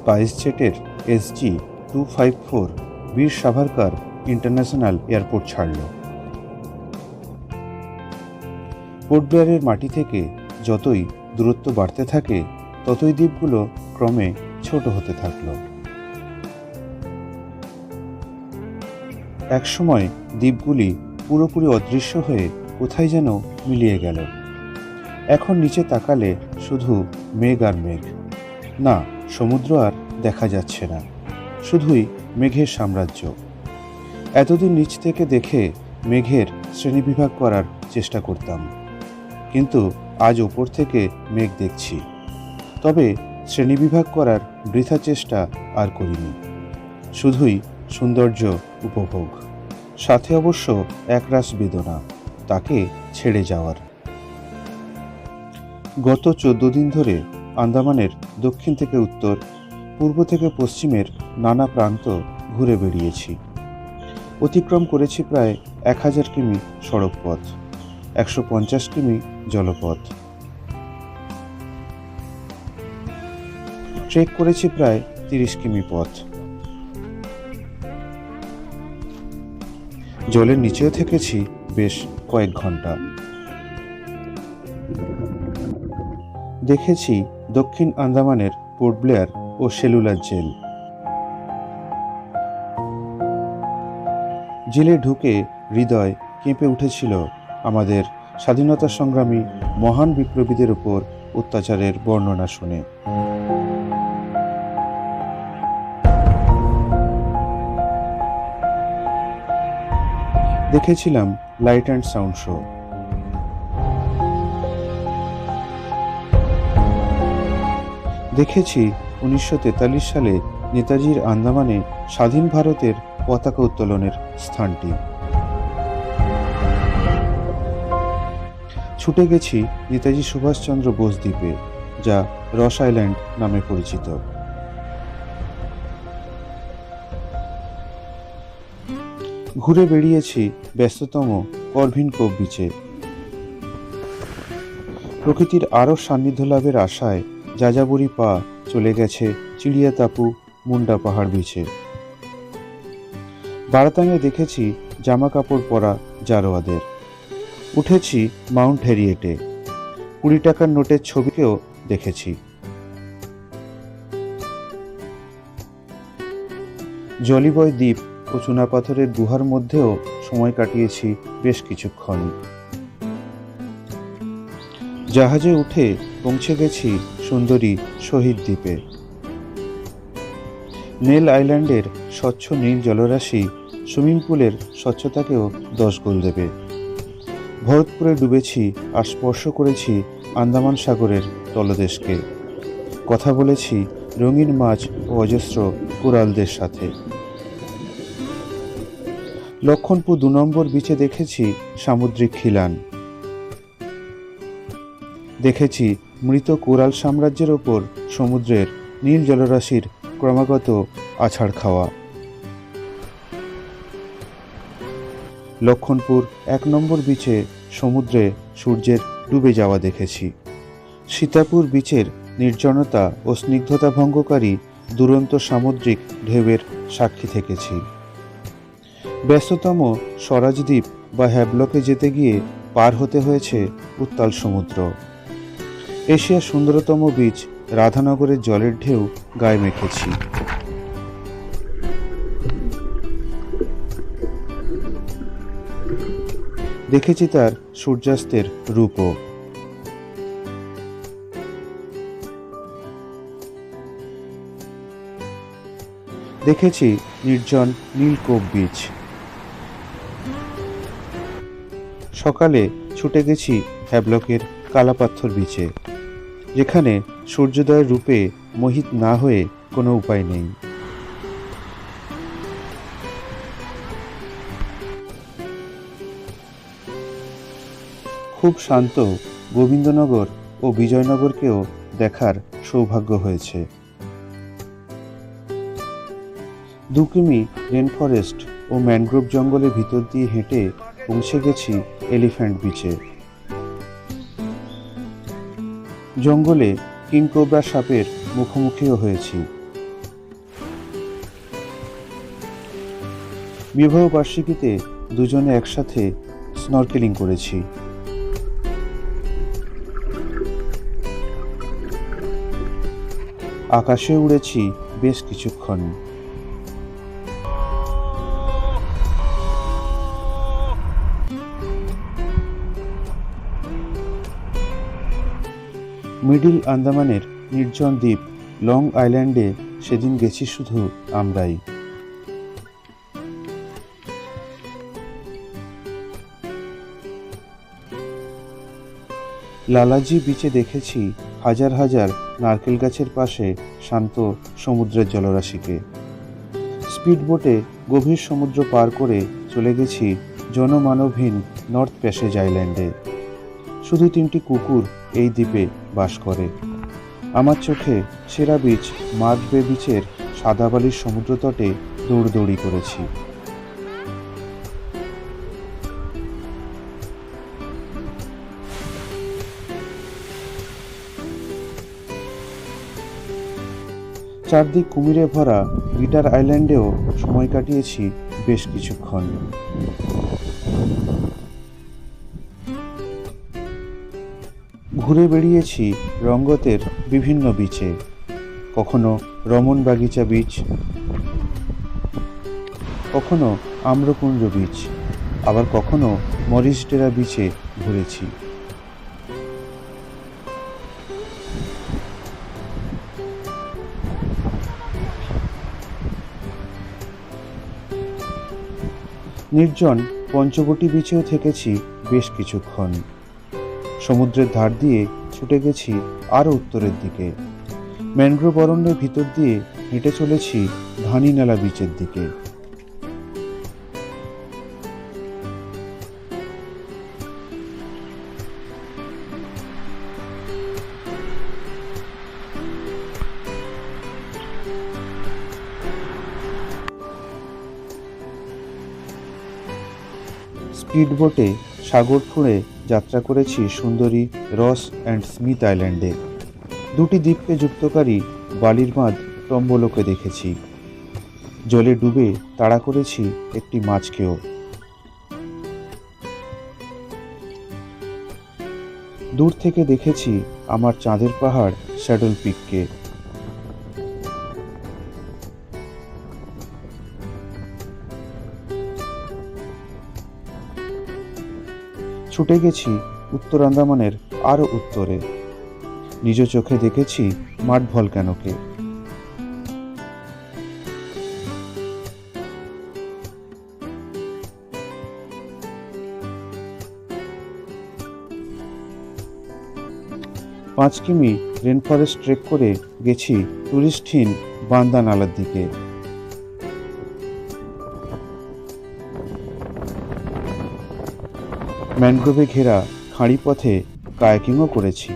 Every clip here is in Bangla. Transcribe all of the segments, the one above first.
স্পাইস জেটের SG-254 বীর সাভারকার ইন্টারন্যাশনাল এয়ারপোর্ট ছাড়ল। পোর্ট ব্লেয়ারের মাটি থেকে যতই দূরত্ব বাড়তে থাকে ততই দ্বীপগুলো ক্রমে ছোট হতে থাকল। একসময় দ্বীপগুলি পুরোপুরি অদৃশ্য হয়ে কোথায় যেন মিলিয়ে গেল। এখন নিচে তাকালে শুধু মেঘ আর মেঘ, না সমুদ্র আর দেখা যাচ্ছে না, শুধুই মেঘের সাম্রাজ্য। এতদিন নিচ থেকে দেখে মেঘের শ্রেণীবিভাগ করার চেষ্টা করতাম, কিন্তু আজ ওপর থেকে মেঘ দেখছি, তবে শ্রেণীবিভাগ করার বৃথা চেষ্টা আর করিনি, শুধুই সৌন্দর্য উপভোগ, সাথে অবশ্য একরাশ বেদনা তাকে ছেড়ে যাওয়ার। গত 14 দিন ধরে আন্দামানের দক্ষিণ থেকে উত্তর, পূর্ব থেকে পশ্চিমের নানা প্রান্ত ঘুরে বেড়িয়েছি। অতিক্রম করেছি প্রায় 1000 কিমি সড়ক পথ, 150 কিমি জলপথ, ট্রেক করেছি প্রায় 30 কিমি পথ। জলের নিচেও থেকেছি বেশ কয়েক ঘন্টা। দেখেছি দক্ষিণ আন্দামানের পোর্ট ব্লেয়ার ও সেলুলার জেল। জেলে ঢুকে হৃদয় কেঁপে উঠেছিল আমাদের স্বাধীনতা সংগ্রামী মহান বিপ্লবীদের উপর অত্যাচারের বর্ণনা শুনে। দেখেছিলাম লাইট অ্যান্ড সাউন্ড শো। দেখেছি 1943 সালে নেতাজির আন্দামানে স্বাধীন ভারতের পতাকা উত্তোলনের স্থানটি। ছুটে গেছি নেতাজি সুভাষচন্দ্র বোস দ্বীপে, যা রস আইল্যান্ড নামে পরিচিত। ঘুরে বেড়িয়েছি ব্যস্ততম করভিন কোভ বিচে। প্রকৃতির আরও সান্নিধ্য লাভের আশায় যাযাবরী পা চলে গেছে চিড়িয়াতাপু মুন্ডা পাহাড় বিচে। বারাতাঙে দেখেছি জামা কাপড় পরা জারোয়াদের। উঠেছি মাউন্ট হ্যারিয়েটে, 20 টাকার নোটের ছবিকেও দেখেছি। জলিবয় দ্বীপ ও চুনাপাথরের গুহার মধ্যেও সময় কাটিয়েছি বেশ কিছুক্ষণ। জাহাজে উঠে পৌঁছে গেছি সুন্দরী শহীদ দ্বীপে। নেল আইল্যান্ডের স্বচ্ছ নীল জলরাশি সুইমিং পুলের স্বচ্ছতাকেও 10 গোল দেবে। ভরতপুরে ডুবেছি আর স্পর্শ করেছি আন্দামান সাগরের তলদেশকে। কথা বলেছি রঙিন মাছ ও অজস্র কোরালদের সাথে। লক্ষণপুর 2 নম্বর বিচে দেখেছি সামুদ্রিক খিলান। দেখেছি মৃত কোরাল সাম্রাজ্যের ওপর সমুদ্রের নীল জলরাশির ক্রমাগত আছাড় খাওয়া। লক্ষণপুর 1 নম্বর বিচে সমুদ্রে সূর্যের ডুবে যাওয়া দেখেছি। সীতাপুর বিচের নির্জনতা ও স্নিগ্ধতা ভঙ্গকারী দুরন্ত সামুদ্রিক ঢেউয়ের সাক্ষী থেকেছি। ব্যস্ততম স্বরাজদ্বীপ বা হ্যাবলকে যেতে গিয়ে পার হতে হয়েছে উত্তাল সমুদ্র। এশিয়ার সুন্দরতম বিচ রাধানগরের জলের ঢেউ গায়ে মেখেছি। দেখেছি তার সূর্যাস্তের রূপও। দেখেছি নির্জন নীলকোভ বিচ। সকালে ছুটে গেছি হ্যাবলকের কালাপাথর বিচে, যেখানে সূর্যোদয়ের রূপে মোহিত না হয়ে কোনো উপায় নেই। খুব শান্ত গোবিন্দনগর ও বিজয়নগরকেও দেখার সৌভাগ্য হয়েছে। 2 কিমি রেন ফরেস্ট ও ম্যানগ্রোভ জঙ্গলের ভিতর দিয়ে হেঁটে পৌঁছে গেছি এলিফ্যান্ট বিচে। জঙ্গলে কিংকোবরা সাপের মুখোমুখিও হয়েছি। বিবাহ বার্ষিকীতে দুজনে একসাথে স্নরকেলিং করেছি। আকাশে উড়েছি বেশ কিছুক্ষণ। মিডল আন্দামানের নির্জন দ্বীপ লং আইল্যান্ডে সেদিন গেছি শুধু আমরাই। লালাজি বিচে দেখেছি হাজার হাজার নারকেল গাছের পাশে শান্ত সমুদ্রের জলরাশিকে। স্পিড বোটে গভীর সমুদ্র পার করে চলে গেছি জনমানবহীন নর্থ প্যাসেজ আইল্যান্ডে। শুধু 3টি কুকুর এই দ্বীপে বাস করে। আমার চোখে সেরা বিচ মার্ক বে বিচের সাদা বালির সমুদ্র তটে দৌড়দৌড়ি করেছি। চারদিক কুমিরে ভরা গিটার আইল্যান্ডেও সময় কাটিয়েছি বেশ কিছুক্ষণ। ঘুরে বেড়িয়েছি রঙ্গতের বিভিন্ন বিচে, কখনো রমন বাগিচা বিচ, কখনো আম্রকুঞ্জ বিচ, আবার কখনো মরিস ডেরা বিচে ঘুরেছি। নির্জন পঞ্চবটি বিচেও থেকেছি বেশ কিছুক্ষণ। সমুদ্রের ধার দিয়ে ছুটে গেছি আরও উত্তরের দিকে। ম্যানগ্রোভ অরণ্যের ভিতর দিয়ে হেঁটে চলেছি ধানিনালা বিচের দিকে। স্পিড বোটে সাগর ফুঁড়ে যাত্রা করেছি সুন্দরী রস অ্যান্ড স্মিথ আইল্যান্ডে। 2টি দ্বীপকে যুক্তকারী বালির বাঁধ টম্বলোকে দেখেছি। জলে ডুবে তাড়া করেছি একটি মাছকেও। দূর থেকে দেখেছি আমার চাঁদের পাহাড় স্যাডল পিককে। ছুটে গেছি উত্তর আন্দামানের আরও উত্তরে। নিজ চোখে দেখেছি মাড ভলক্যানোকে। পাঁচ কিমি রেন ফরেস্ট ট্রেক করে গেছি টুরিস্টহীন বান্দা নালার দিকে। ম্যানগ্রোভে ঘেরা খাঁড়ি পথে কায়াকিংও করেছি।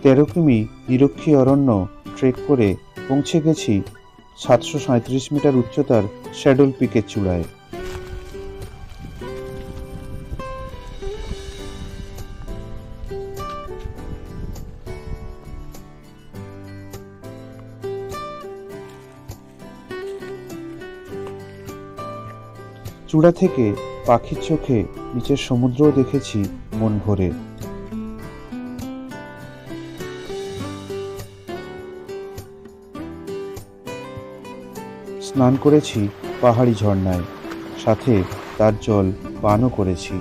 13 কিমি নিরক্ষী অরণ্য ট্রেক করে পৌঁছে গেছি 737 মিটার উচ্চতার স্যাডল পিকের চূড়ায়। চূড়া থেকে পাখির চোখে নিচের সমুদ্রও দেখেছি মন ভরে। স্নান করেছি পাহাড়ি ঝর্ণায়, সাথে তার জল পানও করেছি।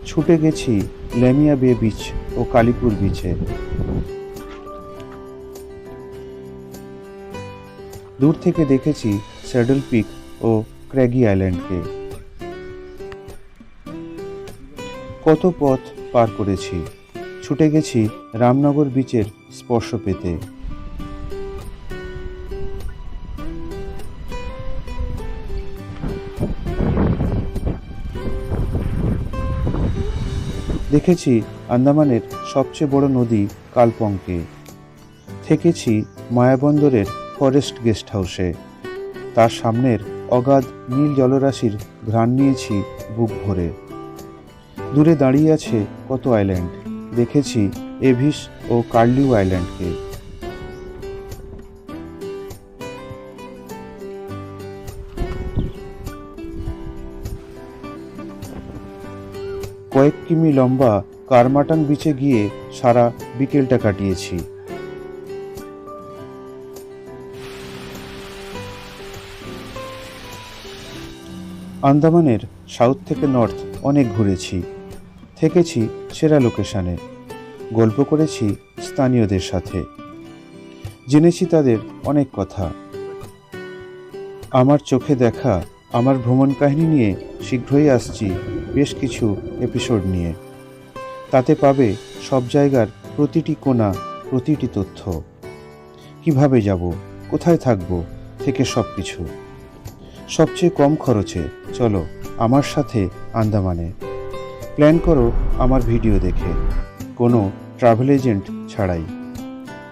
ছুটে গেছি ল্যামিয়া বে বিচ ও কালীপুর বিচে। দূর থেকে দেখেছি স্যাডল পিক ও ক্র্যাগি আইল্যান্ডকে। কত পথ পার করেছি। ছুটে গেছি রামনগর বিচের স্পর্শ পেতে। দেখেছি আন্দামানের সবচেয়ে বড় নদী কালপংকে। থেকেছি মায়াবন্দরের ফরেস্ট গেস্ট হাউসে। তার সামনের অগাধ নীল জলরাশির ঘ্রাণ নিয়েছি বুক ভরে। দূরে দাঁড়িয়ে আছে কত আইল্যান্ড। দেখেছি এভিস ও কার্লিউ আইল্যান্ডকে। কয়েক কিমি লম্বা কারমাটান বিচে গিয়ে সারা বিকেলটা কাটিয়েছি। আন্দামানের সাউথ থেকে নর্থ অনেক ঘুরেছি, থেকেছি সেরা লোকেশনে, গল্প করেছি স্থানীয়দের সাথে, জেনেছি তাদের অনেক কথা। আমার চোখে দেখা আমার ভ্রমণ কাহিনী নিয়ে শীঘ্রই আসছি বেশ কিছু এপিসোড নিয়ে। তাতে পাবে সব জায়গার প্রতিটি কোণা, প্রতিটি তথ্য, কিভাবে যাব, কোথায় থাকব থেকে সব কিছু, সবচেয়ে কম খরচে। চলো আমার সাথে আন্দামানে। প্ল্যান করো আমার ভিডিও দেখে, কোনো ট্রাভেল এজেন্ট ছাড়াই।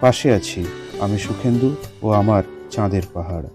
পাশে আছি আমি সুখেন্দু ও আমার চাঁদের পাহাড়।